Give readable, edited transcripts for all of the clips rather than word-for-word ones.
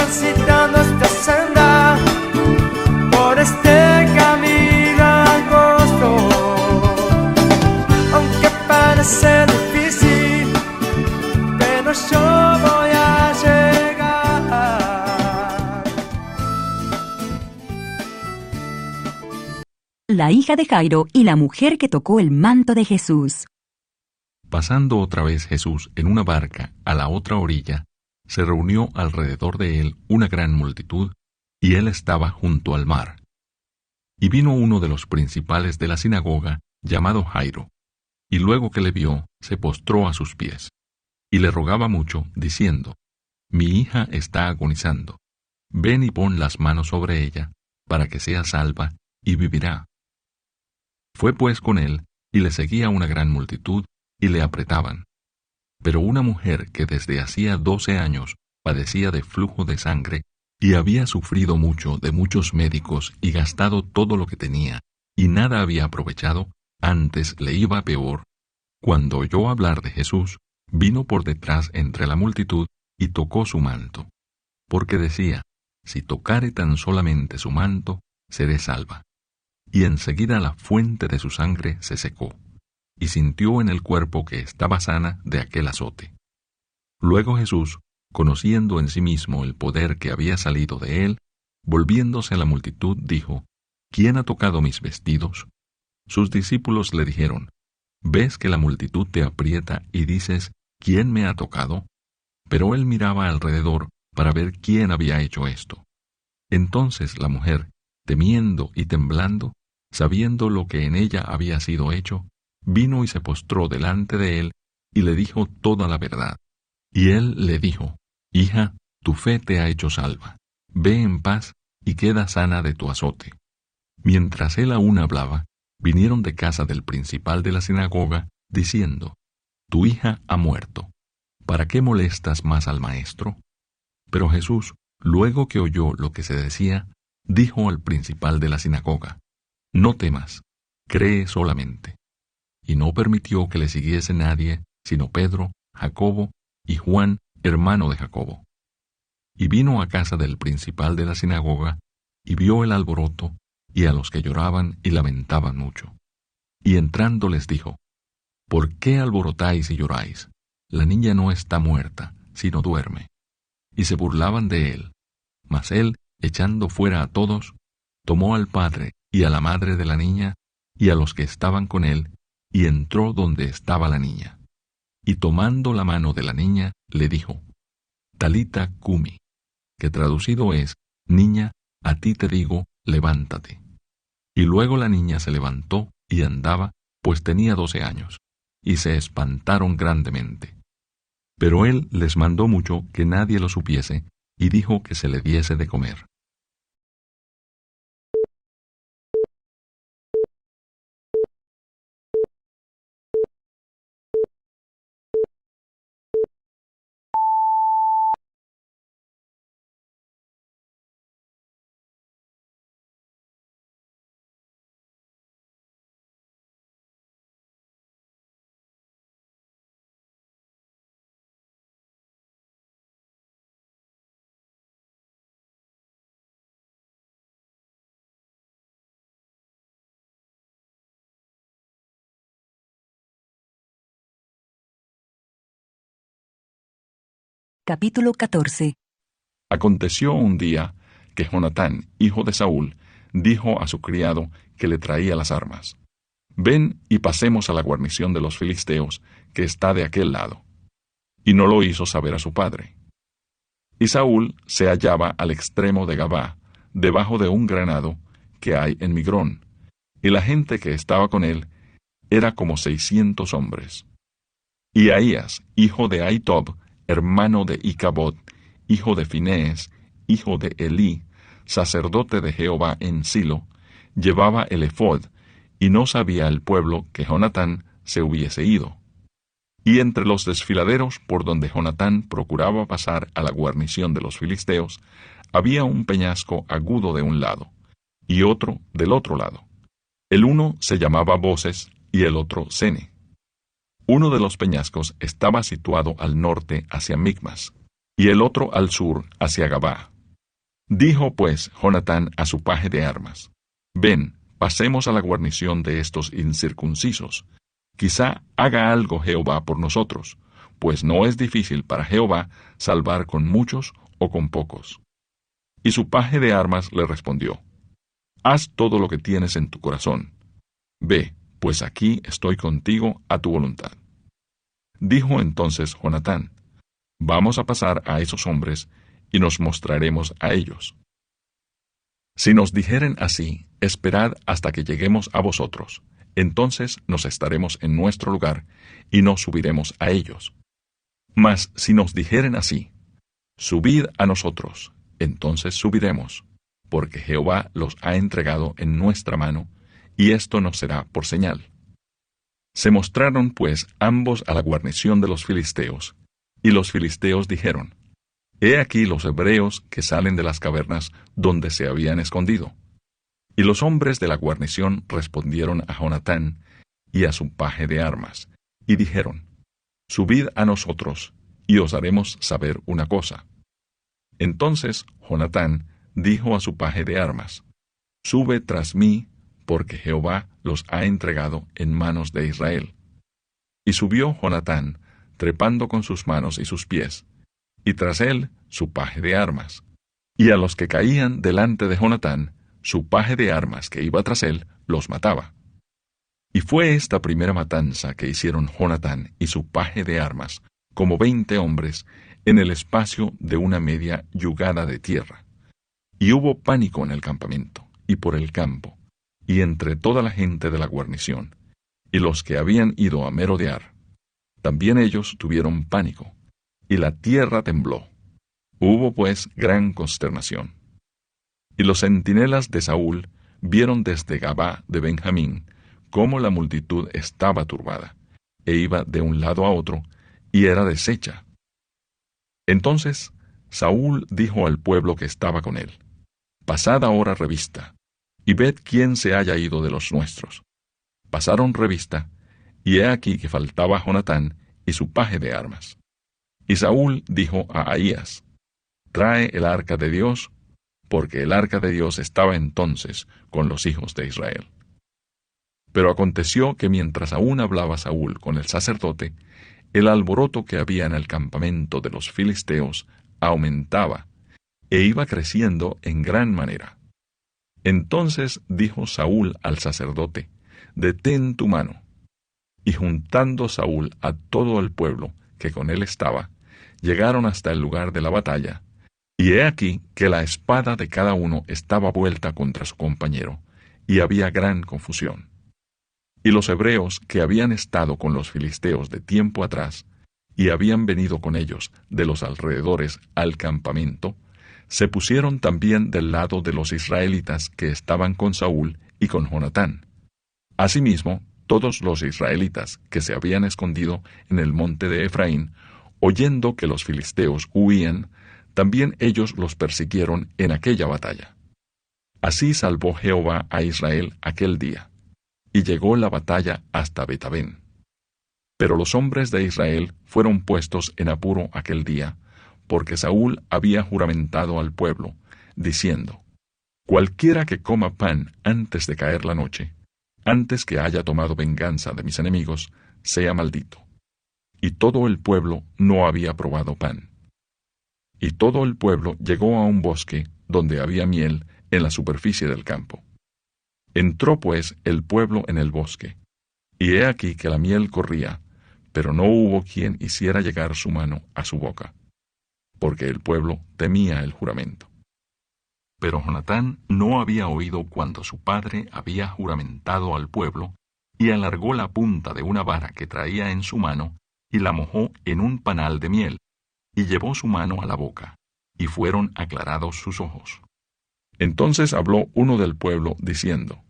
transitando esta senda, por este camino angosto, aunque parece difícil, pero yo voy a llegar. La hija de Jairo y la mujer que tocó el manto de Jesús. Pasando otra vez Jesús en una barca a la otra orilla, se reunió alrededor de él una gran multitud, y él estaba junto al mar. Y vino uno de los principales de la sinagoga, llamado Jairo, y luego que le vio, se postró a sus pies, y le rogaba mucho, diciendo: Mi hija está agonizando, ven y pon las manos sobre ella, para que sea salva, y vivirá. Fue pues con él, y le seguía una gran multitud, y le apretaban. Pero una mujer que desde hacía 12 años padecía de flujo de sangre, y había sufrido mucho de muchos médicos y gastado todo lo que tenía, y nada había aprovechado, antes le iba peor, cuando oyó hablar de Jesús, vino por detrás entre la multitud y tocó su manto, porque decía: Si tocare tan solamente su manto, seré salva. Y enseguida la fuente de su sangre se secó, y sintió en el cuerpo que estaba sana de aquel azote. Luego Jesús, conociendo en sí mismo el poder que había salido de él, volviéndose a la multitud, dijo: ¿Quién ha tocado mis vestidos? Sus discípulos le dijeron: ¿Ves que la multitud te aprieta y dices: ¿Quién me ha tocado? Pero él miraba alrededor para ver quién había hecho esto. Entonces la mujer, temiendo y temblando, sabiendo lo que en ella había sido hecho, vino y se postró delante de él, y le dijo toda la verdad. Y él le dijo: Hija, tu fe te ha hecho salva. Ve en paz y queda sana de tu azote. Mientras él aún hablaba, vinieron de casa del principal de la sinagoga, diciendo: Tu hija ha muerto. ¿Para qué molestas más al maestro? Pero Jesús, luego que oyó lo que se decía, dijo al principal de la sinagoga: No temas, cree solamente. Y no permitió que le siguiese nadie, sino Pedro, Jacobo y Juan, hermano de Jacobo. Y vino a casa del principal de la sinagoga, y vio el alboroto, y a los que lloraban y lamentaban mucho. Y entrando les dijo: ¿Por qué alborotáis y lloráis? La niña no está muerta, sino duerme. Y se burlaban de él. Mas él, echando fuera a todos, tomó al padre y a la madre de la niña, y a los que estaban con él, y entró donde estaba la niña. Y tomando la mano de la niña, le dijo: Talita cumi, que traducido es: Niña, a ti te digo, levántate. Y luego la niña se levantó y andaba, pues tenía 12 años, y se espantaron grandemente. Pero él les mandó mucho que nadie lo supiese, y dijo que se le diese de comer. Capítulo 14. Aconteció un día que Jonatán, hijo de Saúl, dijo a su criado que le traía las armas: Ven y pasemos a la guarnición de los filisteos, que está de aquel lado. Y no lo hizo saber a su padre. Y Saúl se hallaba al extremo de Gabá, debajo de un granado que hay en Migrón, y la gente que estaba con él era como 600 hombres. Y Ahías, hijo de Ahitob, hermano de Icabod, hijo de Finees, hijo de Elí, sacerdote de Jehová en Silo, llevaba el ephod, y no sabía el pueblo que Jonatán se hubiese ido. Y entre los desfiladeros por donde Jonatán procuraba pasar a la guarnición de los filisteos, había un peñasco agudo de un lado, y otro del otro lado. El uno se llamaba Boses, y el otro Sene. Uno de los peñascos estaba situado al norte hacia Micmas, y el otro al sur hacia Gabá. Dijo pues Jonatán a su paje de armas: Ven, pasemos a la guarnición de estos incircuncisos. Quizá haga algo Jehová por nosotros, pues no es difícil para Jehová salvar con muchos o con pocos. Y su paje de armas le respondió: Haz todo lo que tienes en tu corazón. Ve, pues aquí estoy contigo a tu voluntad. Dijo entonces Jonatán: Vamos a pasar a esos hombres, y nos mostraremos a ellos. Si nos dijeren así: Esperad hasta que lleguemos a vosotros, entonces nos estaremos en nuestro lugar, y no subiremos a ellos. Mas si nos dijeren así: Subid a nosotros, entonces subiremos, porque Jehová los ha entregado en nuestra mano, y esto nos será por señal. Se mostraron pues ambos a la guarnición de los filisteos, y los filisteos dijeron: He aquí los hebreos que salen de las cavernas donde se habían escondido. Y los hombres de la guarnición respondieron a Jonatán y a su paje de armas, y dijeron: Subid a nosotros, y os haremos saber una cosa. Entonces Jonatán dijo a su paje de armas: Sube tras mí, porque Jehová los ha entregado en manos de Israel. Y subió Jonatán, trepando con sus manos y sus pies, y tras él su paje de armas. Y a los que caían delante de Jonatán, su paje de armas que iba tras él los mataba. Y fue esta primera matanza que hicieron Jonatán y su paje de armas, como 20 hombres, en el espacio de una media yugada de tierra. Y hubo pánico en el campamento, y por el campo, y entre toda la gente de la guarnición, y los que habían ido a merodear. También ellos tuvieron pánico, y la tierra tembló. Hubo pues gran consternación. Y los centinelas de Saúl vieron desde Gabá de Benjamín cómo la multitud estaba turbada, e iba de un lado a otro, y era deshecha. Entonces Saúl dijo al pueblo que estaba con él: Pasad ahora revista, y ved quién se haya ido de los nuestros. Pasaron revista, y he aquí que faltaba Jonatán y su paje de armas. Y Saúl dijo a Ahías: Trae el arca de Dios, porque el arca de Dios estaba entonces con los hijos de Israel. Pero aconteció que mientras aún hablaba Saúl con el sacerdote, el alboroto que había en el campamento de los filisteos aumentaba, e iba creciendo en gran manera. Entonces dijo Saúl al sacerdote: Detén tu mano. Y juntando Saúl a todo el pueblo que con él estaba, llegaron hasta el lugar de la batalla, y he aquí que la espada de cada uno estaba vuelta contra su compañero, y había gran confusión. Y los hebreos que habían estado con los filisteos de tiempo atrás, y habían venido con ellos de los alrededores al campamento, se pusieron también del lado de los israelitas que estaban con Saúl y con Jonatán. Asimismo, todos los israelitas que se habían escondido en el monte de Efraín, oyendo que los filisteos huían, también ellos los persiguieron en aquella batalla. Así salvó Jehová a Israel aquel día, y llegó la batalla hasta Betabén. Pero los hombres de Israel fueron puestos en apuro aquel día, porque Saúl había juramentado al pueblo, diciendo: Cualquiera que coma pan antes de caer la noche, antes que haya tomado venganza de mis enemigos, sea maldito. Y todo el pueblo no había probado pan. Y todo el pueblo llegó a un bosque donde había miel en la superficie del campo. Entró pues el pueblo en el bosque, y he aquí que la miel corría, pero no hubo quien hiciera llegar su mano a su boca, porque el pueblo temía el juramento. Pero Jonatán no había oído cuando su padre había juramentado al pueblo, y alargó la punta de una vara que traía en su mano, y la mojó en un panal de miel, y llevó su mano a la boca, y fueron aclarados sus ojos. Entonces habló uno del pueblo, diciendo: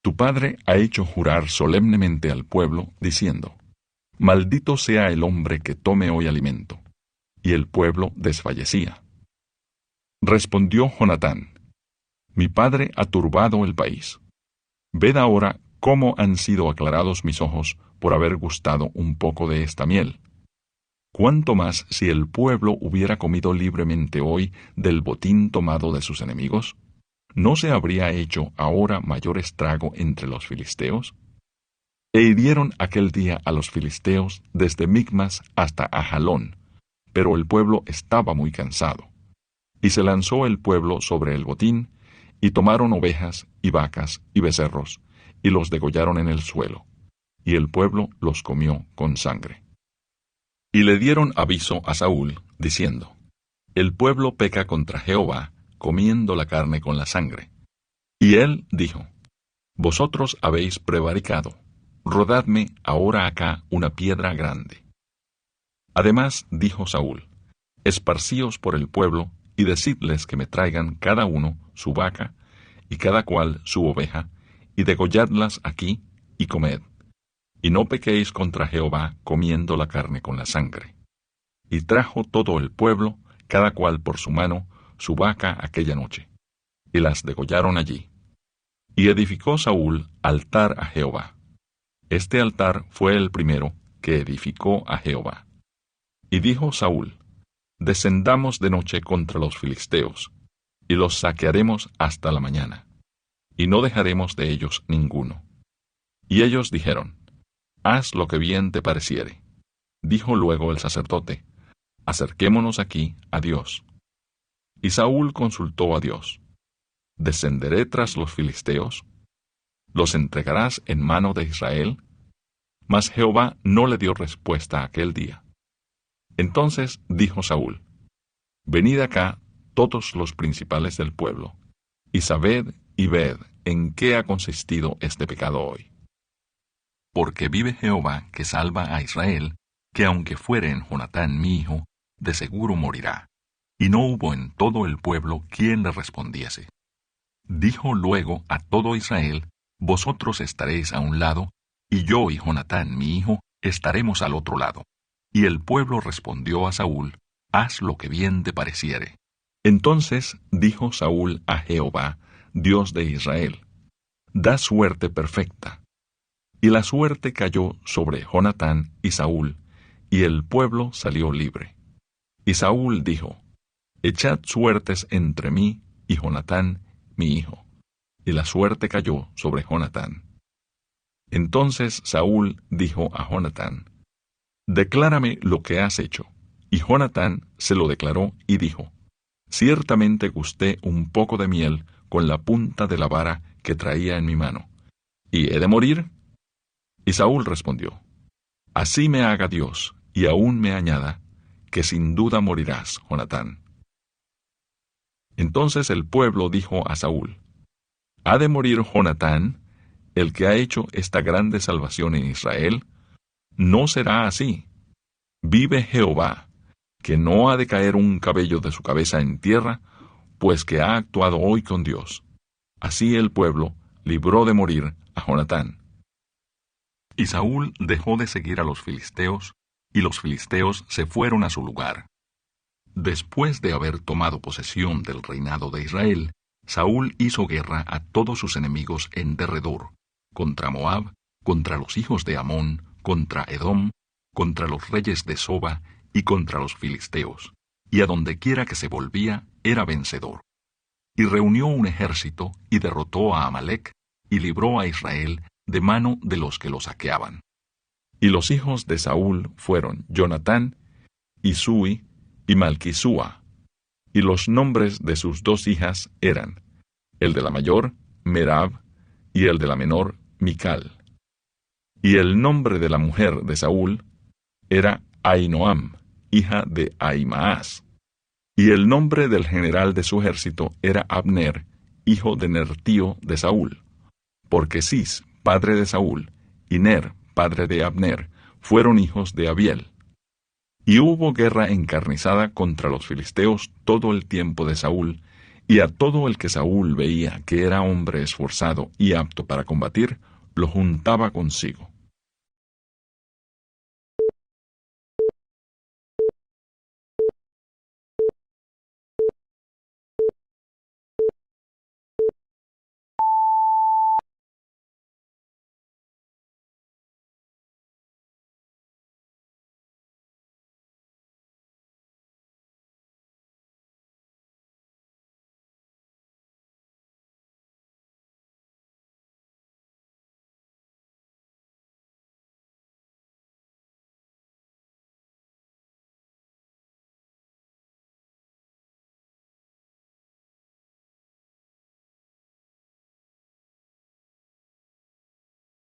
Tu padre ha hecho jurar solemnemente al pueblo, diciendo: Maldito sea el hombre que tome hoy alimento. Y el pueblo desfallecía. Respondió Jonatán: Mi padre ha turbado el país. Ved ahora cómo han sido aclarados mis ojos por haber gustado un poco de esta miel. ¿Cuánto más si el pueblo hubiera comido libremente hoy del botín tomado de sus enemigos? ¿No se habría hecho ahora mayor estrago entre los filisteos? E hirieron aquel día a los filisteos desde Micmas hasta Ajalón, pero el pueblo estaba muy cansado. Y se lanzó el pueblo sobre el botín, y tomaron ovejas, y vacas, y becerros, y los degollaron en el suelo, y el pueblo los comió con sangre. Y le dieron aviso a Saúl, diciendo, El pueblo peca contra Jehová, comiendo la carne con la sangre. Y él dijo, Vosotros habéis prevaricado, rodadme ahora acá una piedra grande. Además dijo Saúl, Esparcíos por el pueblo, y decidles que me traigan cada uno su vaca, y cada cual su oveja, y degolladlas aquí, y comed. Y no pequéis contra Jehová comiendo la carne con la sangre. Y trajo todo el pueblo, cada cual por su mano, su vaca aquella noche, y las degollaron allí. Y edificó Saúl altar a Jehová. Este altar fue el primero que edificó a Jehová. Y dijo Saúl, Descendamos de noche contra los filisteos, y los saquearemos hasta la mañana, y no dejaremos de ellos ninguno. Y ellos dijeron, Haz lo que bien te pareciere. Dijo luego el sacerdote, Acerquémonos aquí a Dios. Y Saúl consultó a Dios, ¿Descenderé tras los filisteos? ¿Los entregarás en mano de Israel? Mas Jehová no le dio respuesta aquel día. Entonces dijo Saúl, Venid acá todos los principales del pueblo, y sabed y ved en qué ha consistido este pecado hoy. Porque vive Jehová que salva a Israel, que aunque fuere en Jonatán mi hijo, de seguro morirá. Y no hubo en todo el pueblo quien le respondiese. Dijo luego a todo Israel, Vosotros estaréis a un lado, y yo y Jonatán mi hijo estaremos al otro lado. Y el pueblo respondió a Saúl, Haz lo que bien te pareciere. Entonces dijo Saúl a Jehová, Dios de Israel, Da suerte perfecta. Y la suerte cayó sobre Jonatán y Saúl, y el pueblo salió libre. Y Saúl dijo, Echad suertes entre mí y Jonatán, mi hijo. Y la suerte cayó sobre Jonatán. Entonces Saúl dijo a Jonatán, Declárame lo que has hecho. Y Jonatán se lo declaró y dijo, Ciertamente gusté un poco de miel con la punta de la vara que traía en mi mano. ¿Y he de morir? Y Saúl respondió, Así me haga Dios, y aún me añada, que sin duda morirás, Jonatán. Entonces el pueblo dijo a Saúl, ¿Ha de morir Jonatán, el que ha hecho esta grande salvación en Israel? No será así. Vive Jehová, que no ha de caer un cabello de su cabeza en tierra, pues que ha actuado hoy con Dios. Así el pueblo libró de morir a Jonatán. Y Saúl dejó de seguir a los filisteos, y los filisteos se fueron a su lugar. Después de haber tomado posesión del reinado de Israel, Saúl hizo guerra a todos sus enemigos en derredor, contra Moab, contra los hijos de Amón, contra Edom, contra los reyes de Soba y contra los filisteos, y a donde quiera que se volvía era vencedor. Y reunió un ejército y derrotó a Amalec, y libró a Israel de mano de los que lo saqueaban. Y los hijos de Saúl fueron Jonatán, y Sui, y Malquisúa, y los nombres de sus dos hijas eran, el de la mayor, Merab, y el de la menor, Mical. Y el nombre de la mujer de Saúl era Ahinoam, hija de Ahimaas. Y el nombre del general de su ejército era Abner, hijo de Ner, tío de Saúl. Porque Cis, padre de Saúl, y Ner, padre de Abner, fueron hijos de Abiel. Y hubo guerra encarnizada contra los filisteos todo el tiempo de Saúl, y a todo el que Saúl veía que era hombre esforzado y apto para combatir, lo juntaba consigo.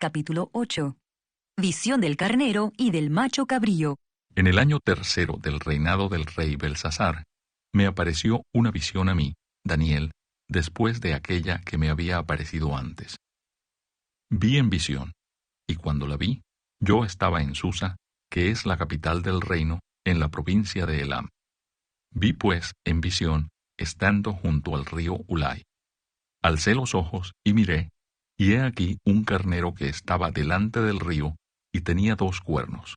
capítulo 8. Visión del carnero y del macho cabrío. En el año tercero del reinado del rey Belsasar, me apareció una visión a mí, Daniel, después de aquella que me había aparecido antes. Vi en visión, y cuando la vi, yo estaba en Susa, que es la capital del reino, en la provincia de Elam. Vi pues en visión, estando junto al río Ulai. Alcé los ojos y miré, y he aquí un carnero que estaba delante del río, y tenía 2 cuernos.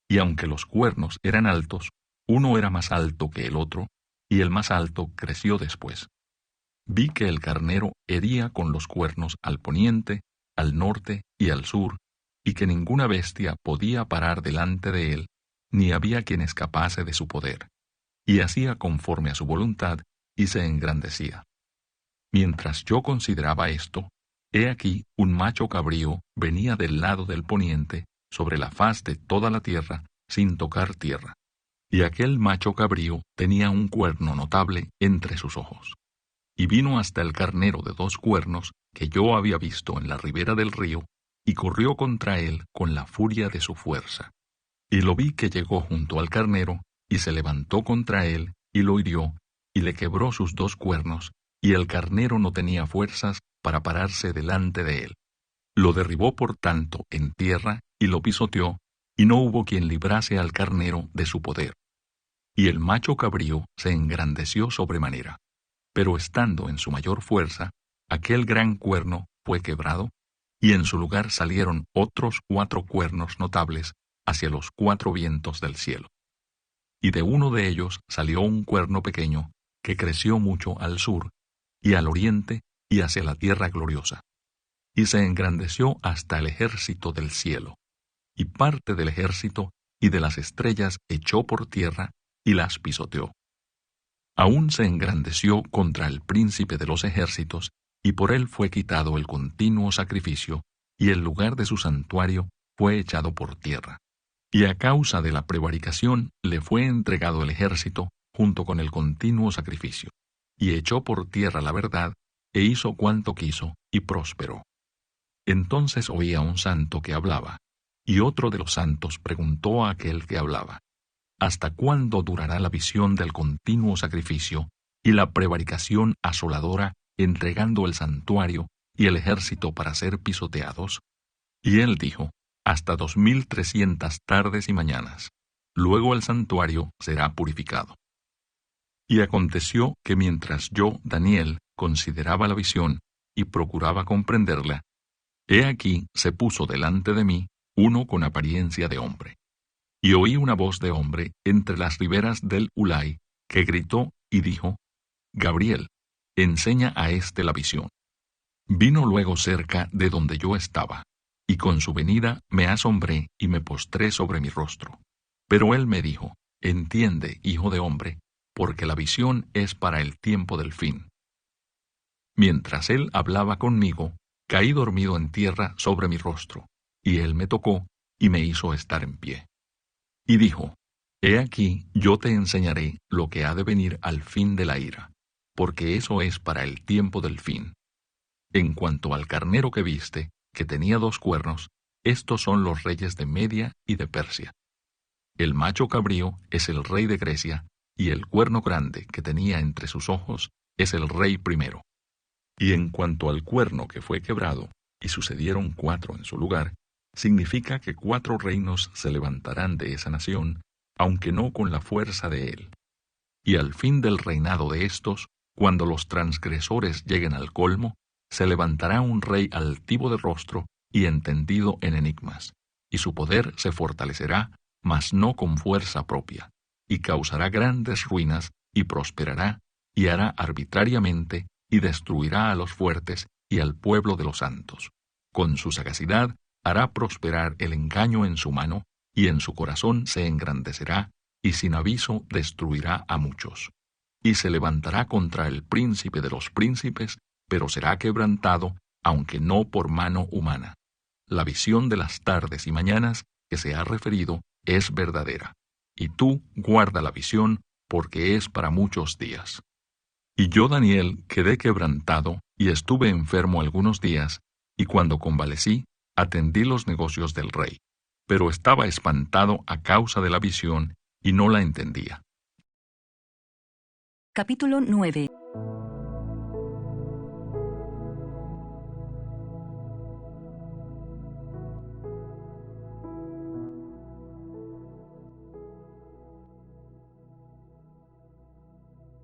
Y aunque los cuernos eran altos, uno era más alto que el otro, y el más alto creció después. Vi que el carnero hería con los cuernos al poniente, al norte y al sur, y que ninguna bestia podía parar delante de él, ni había quien escapase de su poder. Y hacía conforme a su voluntad, y se engrandecía. Mientras yo consideraba esto, he aquí un macho cabrío venía del lado del poniente, sobre la faz de toda la tierra, sin tocar tierra. Y aquel macho cabrío tenía un cuerno notable entre sus ojos. Y vino hasta el carnero de 2 cuernos que yo había visto en la ribera del río, y corrió contra él con la furia de su fuerza. Y lo vi que llegó junto al carnero, y se levantó contra él, y lo hirió, y le quebró sus 2 cuernos, y el carnero no tenía fuerzas para pararse delante de él. Lo derribó por tanto en tierra, y lo pisoteó, y no hubo quien librase al carnero de su poder. Y el macho cabrío se engrandeció sobremanera. Pero estando en su mayor fuerza, aquel gran cuerno fue quebrado, y en su lugar salieron otros 4 cuernos notables hacia los 4 vientos del cielo. Y de uno de ellos salió un cuerno pequeño, que creció mucho al sur, y al oriente, y hacia la tierra gloriosa. Y se engrandeció hasta el ejército del cielo. Y parte del ejército y de las estrellas echó por tierra, y las pisoteó. Aún se engrandeció contra el príncipe de los ejércitos, y por él fue quitado el continuo sacrificio, y el lugar de su santuario fue echado por tierra. Y a causa de la prevaricación le fue entregado el ejército junto con el continuo sacrificio, y echó por tierra la verdad, e hizo cuanto quiso, y prosperó. Entonces oía un santo que hablaba, y otro de los santos preguntó a aquel que hablaba: ¿Hasta cuándo durará la visión del continuo sacrificio y la prevaricación asoladora, entregando el santuario y el ejército para ser pisoteados? Y él dijo: hasta 2300 tardes y mañanas. Luego el santuario será purificado. Y aconteció que mientras yo, Daniel, consideraba la visión y procuraba comprenderla, he aquí se puso delante de mí uno con apariencia de hombre. Y oí una voz de hombre entre las riberas del Ulai, que gritó y dijo: Gabriel, enseña a éste la visión. Vino luego cerca de donde yo estaba, y con su venida me asombré y me postré sobre mi rostro. Pero él me dijo: Entiende, hijo de hombre, porque la visión es para el tiempo del fin. Mientras él hablaba conmigo, caí dormido en tierra sobre mi rostro, y él me tocó y me hizo estar en pie. Y dijo: He aquí, yo te enseñaré lo que ha de venir al fin de la ira, porque eso es para el tiempo del fin. En cuanto al carnero que viste, que tenía 2 cuernos, estos son los reyes de Media y de Persia. El macho cabrío es el rey de Grecia, y el cuerno grande que tenía entre sus ojos es el rey primero. Y en cuanto al cuerno que fue quebrado, y sucedieron 4 en su lugar, significa que 4 reinos se levantarán de esa nación, aunque no con la fuerza de él. Y al fin del reinado de estos, cuando los transgresores lleguen al colmo, se levantará un rey altivo de rostro y entendido en enigmas, y su poder se fortalecerá, mas no con fuerza propia, y causará grandes ruinas, y prosperará, y hará arbitrariamente, y destruirá a los fuertes y al pueblo de los santos. Con su sagacidad hará prosperar el engaño en su mano, y en su corazón se engrandecerá, y sin aviso destruirá a muchos. Y se levantará contra el príncipe de los príncipes, pero será quebrantado, aunque no por mano humana. La visión de las tardes y mañanas que se ha referido es verdadera, y tú guarda la visión, porque es para muchos días. Y yo, Daniel, quedé quebrantado, y estuve enfermo algunos días, y cuando convalecí, atendí los negocios del rey, pero estaba espantado a causa de la visión y no la entendía. Capítulo 9.